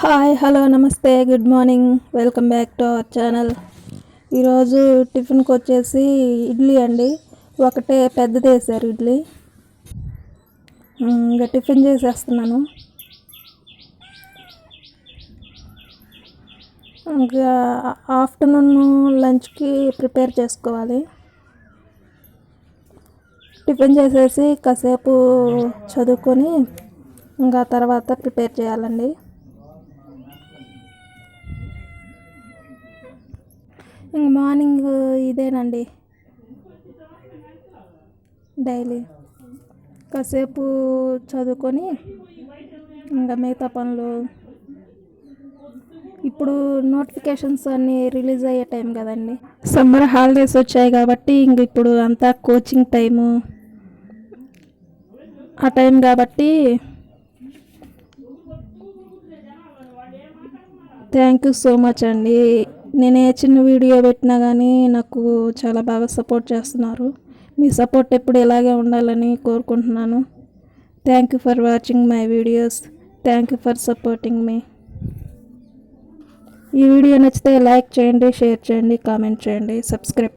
Hi hello నమస్తే good morning welcome back to our channel. ఈరోజు టిఫిన్కి వచ్చేసి ఇడ్లీ అండి. ఒకటే పెద్దది వేసారు ఇడ్లీ. ఇంకా టిఫిన్ చేసేస్తున్నాను. ఇంకా ఆఫ్టర్నూన్ లంచ్కి ప్రిపేర్ చేసుకోవాలి. టిఫిన్ చేసేసి కాసేపు చదువుకొని ఇంకా తర్వాత ప్రిపేర్ చేయాలండి. ఇంక మార్నింగ్ ఇదేనండి డైలీ. కాసేపు చదువుకొని ఇంకా మిగతా పనులు. ఇప్పుడు నోటిఫికేషన్స్ అన్నీ రిలీజ్ అయ్యే టైం కదండి. సమ్మర్ హాలిడేస్ వచ్చాయి కాబట్టి ఇంక ఇప్పుడు అంతా కోచింగ్ టైము ఆ టైం కాబట్టి థ్యాంక్ యూ సో మచ్ అండి. నేను ఏ చిన్న వీడియో పెట్టినా కానీ నాకు చాలా బాగా సపోర్ట్ చేస్తున్నారు. మీ సపోర్ట్ ఎప్పుడు ఇలాగే ఉండాలని కోరుకుంటున్నాను. Thank you for watching my videos. Thank you for supporting me. ఈ వీడియో నచ్చితే లైక్ చేయండి, షేర్ చేయండి, కామెంట్ చేయండి, సబ్స్క్రైబ్